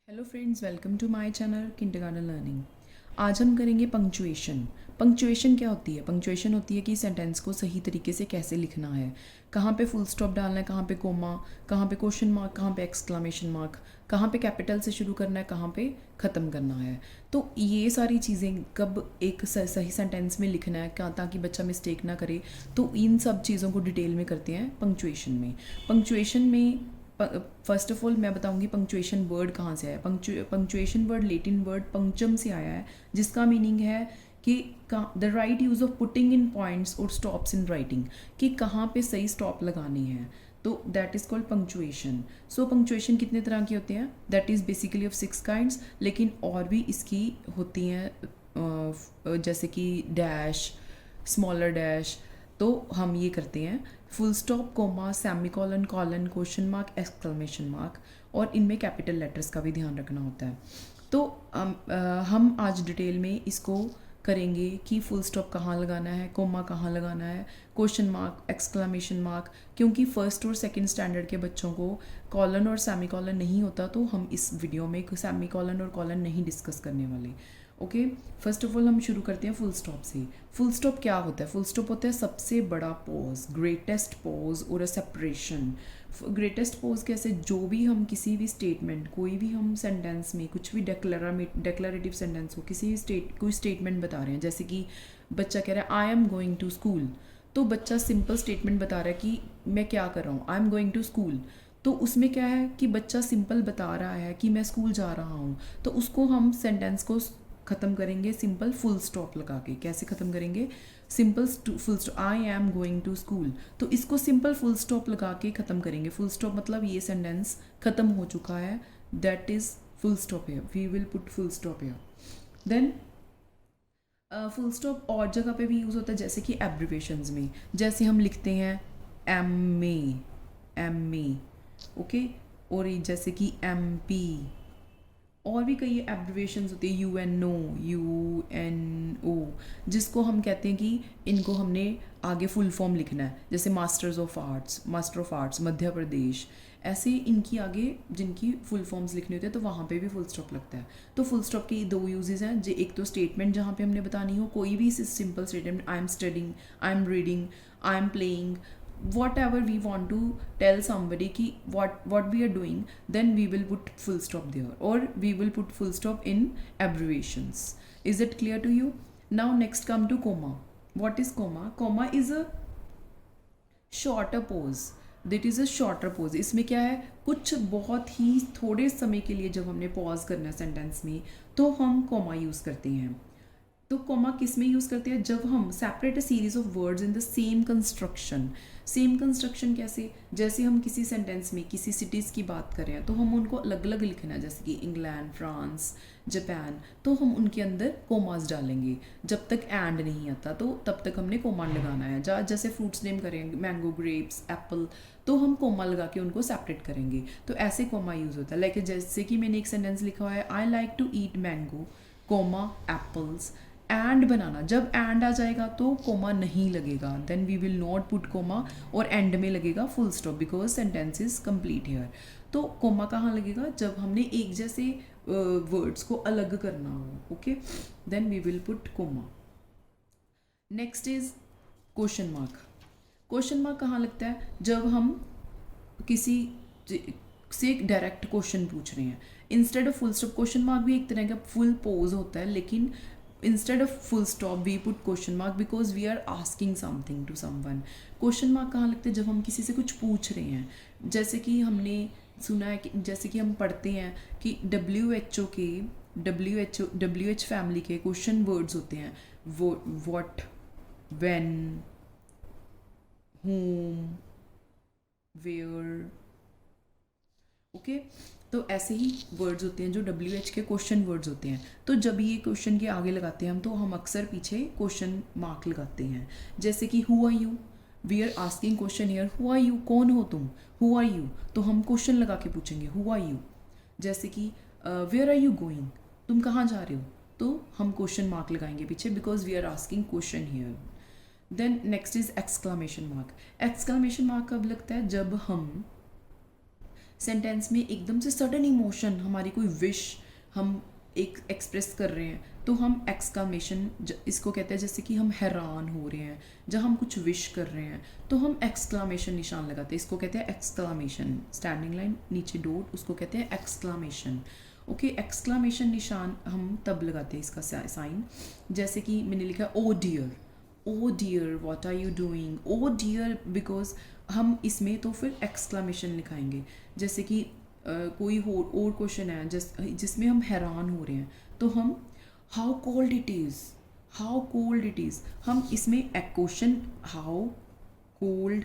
Hello friends, welcome to my channel kindergarten learning. आज हम करेंगे पंक्चुएशन। पंक्चुएशन क्या होती है? पंक्चुएशन होती है कि सेंटेंस को सही तरीके से कैसे लिखना है, कहाँ पे फुल स्टॉप डालना है, कहाँ पे कोमा, कहाँ पे क्वेश्चन मार्क, कहाँ पे एक्सक्लामेशन मार्क, कहाँ पे कैपिटल से शुरू करना है, कहाँ पे ख़त्म करना है। तो ये सारी चीज़ें कब एक सही सेंटेंस में लिखना है क्या, ताकि बच्चा मिस्टेक ना करे, तो इन सब चीज़ों को डिटेल में करते हैं पंक्चुएशन में। पंक्चुएशन में फर्स्ट ऑफ ऑल मैं बताऊंगी पंक्चुएशन वर्ड कहाँ से आया। पंक्चुएशन वर्ड लेटिन वर्ड पंक्चम से आया है, जिसका मीनिंग है कि the right use of putting in points और स्टॉप्स इन राइटिंग, कि कहाँ पे सही स्टॉप लगानी है। तो that is called punctuation. So punctuation कितने तरह के होते हैं? That is basically of 6 kinds, लेकिन और भी इसकी होती हैं जैसे कि डैश, स्मॉलर डैश। तो हम ये करते हैं full stop, comma, semicolon, colon, question mark, exclamation mark, और इनमें कैपिटल लेटर्स का भी ध्यान रखना होता है। तो हम आज डिटेल में इसको करेंगे कि फुल स्टॉप कहाँ लगाना है, कोमा कहाँ लगाना है, क्वेश्चन मार्क, एक्सक्लेमेशन मार्क। क्योंकि फर्स्ट और सेकंड स्टैंडर्ड के बच्चों को कॉलन और सेमी कॉलन नहीं होता, तो हम इस वीडियो में सेमी कॉलन और कॉलन नहीं डिस्कस करने वाले। ओके, फर्स्ट ऑफ ऑल हम शुरू करते हैं फुल स्टॉप से। फुल स्टॉप क्या होता है? फुल स्टॉप होता है सबसे बड़ा पॉज, ग्रेटेस्ट पॉज और अ सेपरेशन। ग्रेटेस्ट पॉज कैसे? जो भी हम किसी भी स्टेटमेंट, कोई भी हम सेंटेंस में कुछ भी डेक्लरेटिव सेंटेंस हो, किसी भी कोई स्टेटमेंट बता रहे हैं, जैसे कि बच्चा कह रहा है I am going to school. तो बच्चा सिंपल स्टेटमेंट बता रहा है कि मैं क्या कर रहा हूँ, I am going to school. तो उसमें क्या है कि बच्चा सिंपल बता रहा है कि मैं स्कूल जा रहा हूँ। तो उसको हम सेंटेंस को ख़त्म करेंगे सिंपल फुल स्टॉप लगा के। कैसे ख़त्म करेंगे? Simple full stop, I am going to school, तो इसको सिंपल फुल स्टॉप लगा के ख़त्म करेंगे। फुल स्टॉप मतलब ये सेंटेंस ख़त्म हो चुका है, दैट इज़ फुल स्टॉप है, we will put full stop है। देन फुल स्टॉप और जगह पे भी यूज़ होता है, जैसे कि एब्रिवेशंस में, जैसे हम लिखते हैं एम ए, ओके, और जैसे कि एम पी, और भी कई एब्रिवेशंस होती है, यू एन ओ, जिसको हम कहते हैं कि इनको हमने आगे फुल फॉर्म लिखना है, जैसे master of arts Madhya Pradesh. ऐसे इनकी आगे जिनकी फुल फॉर्म्स लिखनी होती है, तो वहाँ पे भी फुल स्टॉप लगता है। तो फुल स्टॉप के दो यूजेस हैं, जो एक तो स्टेटमेंट जहाँ पे हमने बतानी हो, कोई भी simple statement, I am studying, I am reading, I am playing, whatever we want to tell somebody ki what we are doing, then we will put full stop there, or we will put full stop in abbreviations. Is it clear to you? Now next come to comma. What is comma? Comma is a shorter pause. That is a shorter pause. इसमें क्या है, कुछ बहुत ही थोड़े समय के लिए जब हमने पॉज करना है सेंटेंस में, तो हम कॉमा यूज़ करते हैं। तो कॉमा किस में यूज़ करते हैं? जब हम separate a series of words in the same construction. Same construction कैसे? जैसे हम किसी सेंटेंस में किसी सिटीज़ की बात कर रहे हैं, तो हम उनको अलग अलग लिखना है, जैसे कि इंग्लैंड, फ्रांस, जापान, तो हम उनके अंदर कोमास डालेंगे। जब तक एंड नहीं आता, तो तब तक हमने कोमा लगाना है। जैसे फ्रूट्स नेम करेंगे, मैंगो, ग्रेप्स, एप्पल, तो हम कोमा लगा के उनको सेपरेट करेंगे। तो ऐसे कोमा यूज़ होता है। लाइक जैसे कि मैंने एक सेंटेंस लिखा हुआ है, I like to eat mango, comma, apples, and banana. जब एंड आ जाएगा तो कोमा नहीं लगेगा, then we will not put comma, और एंड में लगेगा full stop, because sentence is complete here. तो कोमा कहाँ लगेगा? जब हमने एक जैसे वर्ड्स को अलग करना हो, okay, then we will put comma. Next is question mark. Question mark कहाँ लगता है? जब हम किसी से एक डायरेक्ट क्वेश्चन पूछ रहे हैं, instead of full stop. Question mark भी एक तरह का फुल पोज होता है, लेकिन instead of full stop we put question mark because we are asking something to someone. Question mark कहाँ लगते हैं? जब हम किसी से कुछ पूछ रहे हैं, जैसे कि हमने सुना है कि, जैसे कि हम पढ़ते हैं कि WH फैमिली के क्वेश्चन वर्ड्स होते हैं, what, when, whom, where, okay. तो ऐसे ही वर्ड्स होते हैं जो WH के क्वेश्चन वर्ड्स होते हैं। तो जब ये क्वेश्चन के आगे लगाते हैं हम, तो हम अक्सर पीछे क्वेश्चन मार्क लगाते हैं। जैसे कि who are you, we are asking question here, who are you, कौन हो तुम, हु आर यू, तो हम क्वेश्चन लगा के पूछेंगे हु आर यू। जैसे कि वेयर आर यू गोइंग, तुम कहाँ जा रहे हो, तो हम क्वेश्चन मार्क लगाएंगे पीछे, because we are asking question here. Then next is exclamation mark. Exclamation mark कब लगता है? जब हम सेंटेंस में एकदम से सडन इमोशन, हमारी कोई विश हम एक एक्सप्रेस कर रहे हैं तो हम एक्सक्लामेशन, इसको कहते हैं जैसे कि हम हैरान हो रहे हैं, जब हम कुछ विश कर रहे हैं तो हम एक्सक्लामेशन निशान लगाते हैं, इसको कहते हैं एक्सक्लामेशन। स्टैंडिंग लाइन नीचे डॉट, उसको कहते हैं एक्सक्लामेशन। ओके, एक्सक्लामेशन निशान हम तब लगाते हैं इसका साइन, जैसे कि मैंने लिखा oh dear, oh dear what are you doing, oh dear, because हम इसमें तो फिर एक्सक्लामेशन लिखाएंगे। जैसे कि कोई और क्वेश्चन है जिसमें हम हैरान हो रहे हैं तो हम how cold it is, how cold it is, हम इसमें एक question how cold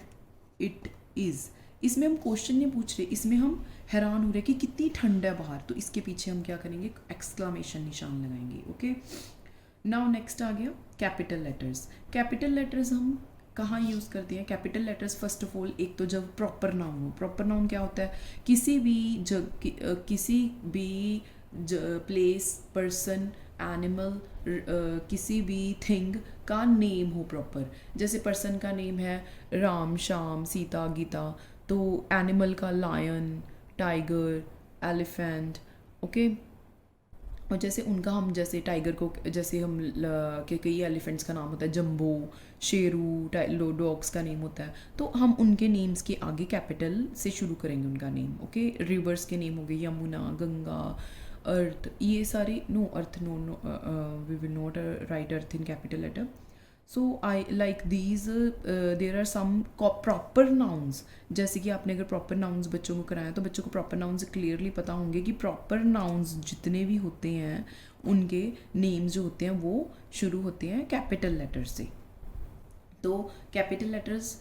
it is, इसमें हम क्वेश्चन नहीं पूछ रहे, इसमें हम हैरान हो रहे कि कितनी ठंड है बाहर, तो इसके पीछे हम क्या करेंगे, एक्सक्लामेशन निशान लगाएंगे। ओके, नाउ नेक्स्ट आ गया कैपिटल लेटर्स। कैपिटल लेटर्स हम कहाँ यूज़ करते हैं? Capital letters first of all, एक तो जब प्रॉपर नाउन हो। प्रॉपर नाउन क्या होता है? किसी भी प्लेस, पर्सन, एनिमल, किसी भी थिंग का नेम हो प्रॉपर। जैसे पर्सन का नेम है राम, श्याम, सीता, गीता, तो एनिमल का लायन, टाइगर, एलिफेंट। ओके, और जैसे उनका हम, जैसे टाइगर को, जैसे हम के कई एलिफेंट्स का नाम होता है जंबो, शेरू, डॉग्स का नेम होता है, तो हम उनके नेम्स के आगे कैपिटल से शुरू करेंगे उनका नेम। ओके, रिवर्स के नेम हो गए यमुना, गंगा, अर्थ, ये सारे, no earth, no we will not write earth in capital letter. So I like these, there are some proper nouns. जैसे कि आपने अगर प्रॉपर नाउन्स बच्चों को कराया तो बच्चों को प्रॉपर नाउन्स क्लियरली पता होंगे कि प्रॉपर नाउन्स जितने भी होते हैं उनके नेम्स जो होते हैं वो शुरू होते हैं कैपिटल लेटर से। तो कैपिटल लेटर्स,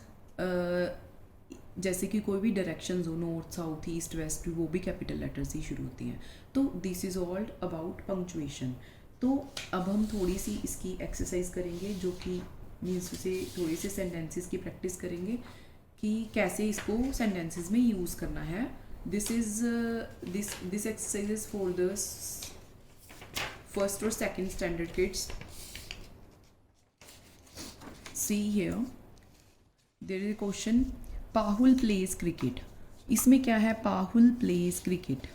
जैसे कि कोई भी डायरेक्शंस हो, नॉर्थ, साउथ, ईस्ट, वेस्ट, वो भी कैपिटल लेटर से ही शुरू होती हैं। तो this is all about punctuation. तो अब हम थोड़ी सी इसकी एक्सरसाइज करेंगे, जो कि मीन्स से थोड़ी से सेंटेंसेस की प्रैक्टिस करेंगे कि कैसे इसको सेंटेंसेस में यूज़ करना है। This exercise is for the first और second standard kids. See here, there is a question, Pahul plays cricket. इसमें क्या है? Pahul plays cricket.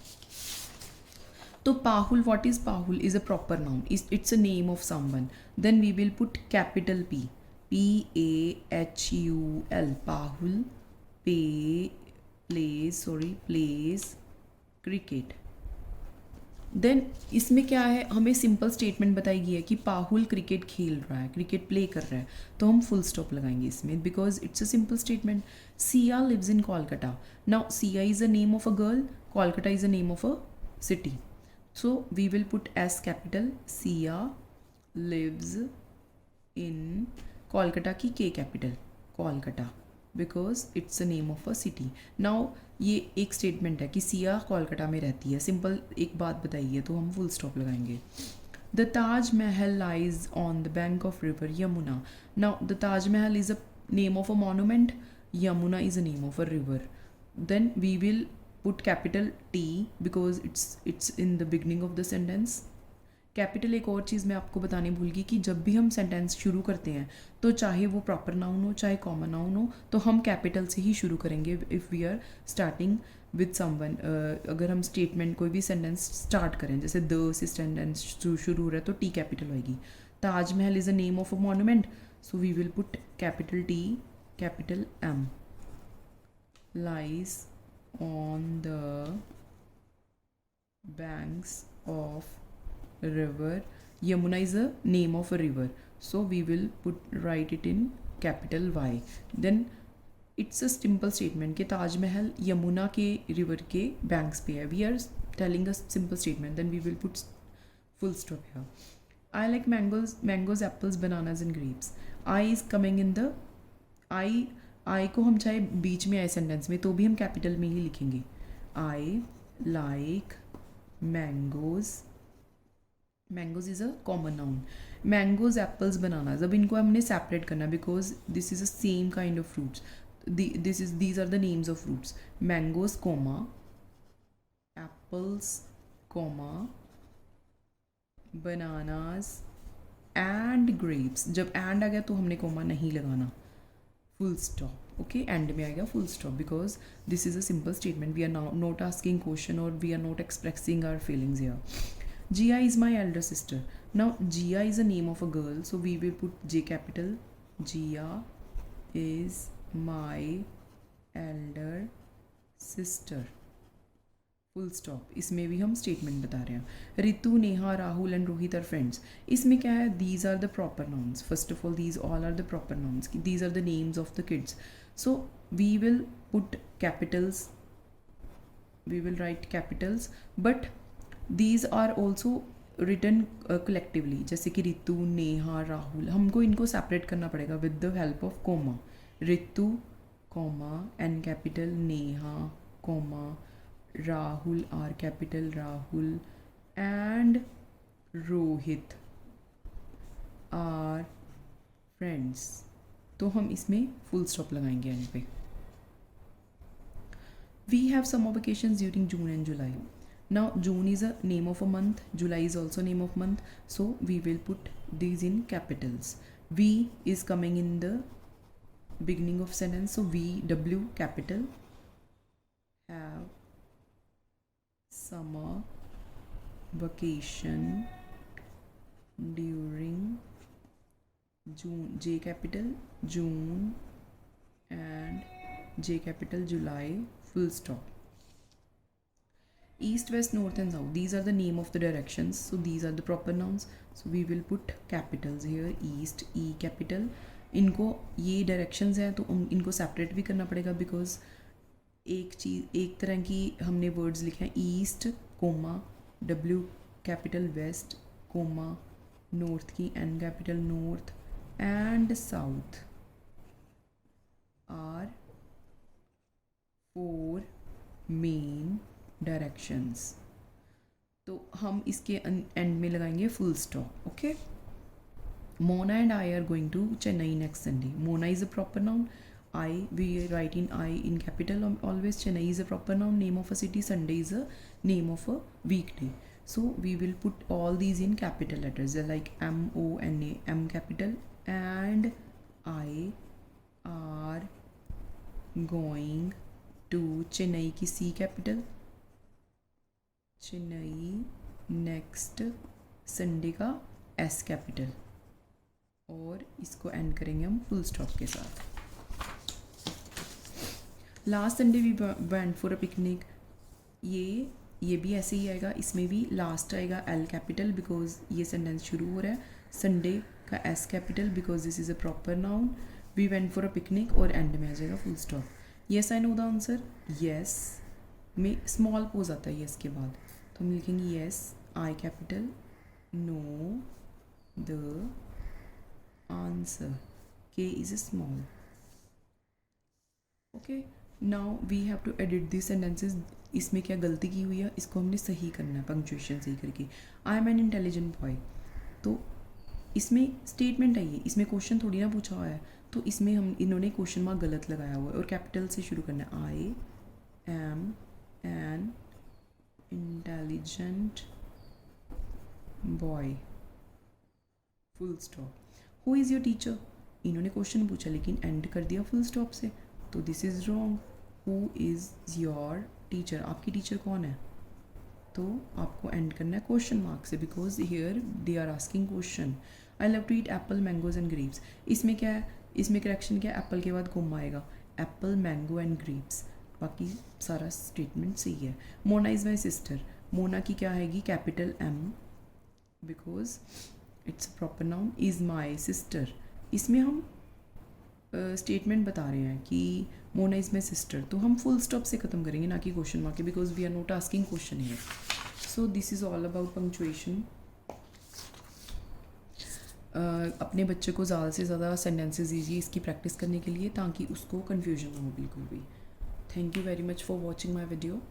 तो Pahul, what is Pahul is a proper noun. It's a name of someone. Then we will put capital P. P-A-H-U-L. Pahul plays cricket. Then इसमें क्या है, हमें simple statement बताई गई है कि पाहुल क्रिकेट खेल रहा है, क्रिकेट प्ले कर रहा है, तो हम फुल स्टॉप लगाएंगे इसमें, because it's a simple statement. Siya lives in Kolkata. Now Siya is a name of a girl, Kolkata is a name of a city. So we will put as capital Sia lives in Kolkata की K capital Kolkata because it's the name of a city. Now ये एक statement है कि सिया कोलकाता में रहती है, simple एक बात बताई है, तो हम फुल स्टॉप लगाएंगे। The Taj Mahal lies on the bank of river Yamuna. Now the Taj Mahal is a name of a monument, Yamuna is a name of a river. Then we will put capital T because it's in the beginning of the sentence. Capital एक और चीज़ मैं आपको बताने भूल गई कि जब भी हम सेंटेंस शुरू करते हैं तो चाहे वो प्रॉपर नाउन हो चाहे कॉमन नाउन हो, तो हम कैपिटल से ही शुरू करेंगे if we are starting with someone. अगर हम स्टेटमेंट कोई भी सेंटेंस स्टार्ट करें, जैसे द से सेंटेंस शुरू हो रहा है तो टी कैपिटल होएगी। Taj Mahal is a name of a monument, so we will put capital T, capital M. Lies on the banks of river, Yamuna is a name of a river, so we will write it in capital Y. Then it's a simple statement कि ताजमहल यमुना के river के banks पे है. We are telling a simple statement, then we will put full stop here. I like mangoes, apples, bananas and grapes. I is coming in the आई को हम चाहे बीच में आए सेंटेंस में तो भी हम कैपिटल में ही लिखेंगे. I like mangoes, mangoes is a common noun. Mangoes, apples, bananas, अब इनको हमने सेपरेट करना because this is a same kind of fruits. These are the names of fruits. Mangoes comma, apples comma, bananas and grapes. जब end आ गया तो हमने coma नहीं लगाना, full stop. ओके एंड में आएगा full stop because this is a simple statement. We are not asking question और we are not expressing our feelings here. Jia is my elder sister. Now Jia is a name of a girl, so we will put J capital. Jia is my elder sister. Full stop. इसमें भी हम statement बता रहे हैं. Ritu, Neha, Rahul and Rohit are friends. इसमें क्या है? These are the proper nouns. First of all these all are the proper nouns. These are the names of the kids. So we will put capitals. We will write capitals but these are also written collectively. जैसे कि रितु, नेहा, राहुल, हमको इनको separate करना पड़ेगा with the help of comma. Ritu comma N capital, Neha comma, Rahul R capital, Rahul and Rohit are friends. तो हम इसमें full stop लगाएंगे एंड पे. We have summer vacations during June and July. Now June is a name of a month, July is also name of month, so we will put these in capitals. We is coming in the beginning of sentence, so we, W capital, have summer vacation during June, J capital, June and J capital, July, full stop. East, west, north and south, these are the name of the directions, so these are the proper nouns, so we will put capitals here. East, E capital. इनको ये directions हैं तो इनको separate भी करना पड़ेगा because एक तरह की हमने words लिखे हैं. East comma W capital, west comma north की N capital, north and south are 4 main directions. तो हम इसके एंड में लगाएंगे full stop. Okay. Mona and I are going to Chennai next Sunday. Mona is a proper noun. I we write in I in capital always. Chennai is a proper noun, name of a city. Sunday is a name of a weekday. So we will put all these in capital letters like MONA, M capital, and I are going to Chennai की C capital, Chennai next Sunday का S capital, और इसको end करेंगे हम full stop के साथ. Last Sunday we went for a picnic. ये भी ऐसे ही आएगा. इसमें भी लास्ट आएगा L कैपिटल बिकॉज ये सेंटेंस शुरू हो रहा है. संडे का S capital because this is a proper noun. We went for a picnic और एंड में आ जाएगा full stop. Yes I know the answer. Yes में स्मॉल पोज आता है येस के बाद, तो हम लिखेंगे yes I capital, know the answer, K is a small. Okay. Now we have to edit this sentences. इसमें क्या गलती की हुई है इसको हमने सही करना है पंक्चुएशन सही करके. आई एम एन इंटेलिजेंट बॉय. तो इसमें स्टेटमेंट है ये, इसमें क्वेश्चन थोड़ी ना पूछा हुआ है, तो इसमें हम इन्होंने क्वेश्चन मार्क गलत लगाया हुआ है और कैपिटल से शुरू करना है. I am an intelligent boy full stop. Who is your teacher. इन्होंने क्वेश्चन पूछा लेकिन एंड कर दिया फुल स्टॉप से, तो this is wrong. Who is your teacher. आपकी टीचर कौन है, तो आपको एंड करना है क्वेश्चन मार्क से because here they are asking question. I love to eat apple, mangoes and grapes. इसमें क्या है, इसमें करेक्शन क्या है, एप्पल के बाद कोमा आएगा. Apple, mango and grapes. बाकी सारा स्टेटमेंट सही है. Mona is my sister. Mona की क्या आएगी, capital M because it's proper noun. Is my sister. इसमें हम स्टेटमेंट बता रहे हैं कि मोना इज़ माई सिस्टर, तो हम फुल स्टॉप से ख़त्म करेंगे ना कि क्वेश्चन मार्क के, because we are not asking question here. So this is all about punctuation. अपने बच्चे को ज़्यादा से ज़्यादा सेंटेंसेस दीजिए इसकी प्रैक्टिस करने के लिए ताकि उसको कन्फ्यूजन ना हो बिल्कुल भी. Thank you very much for watching my video.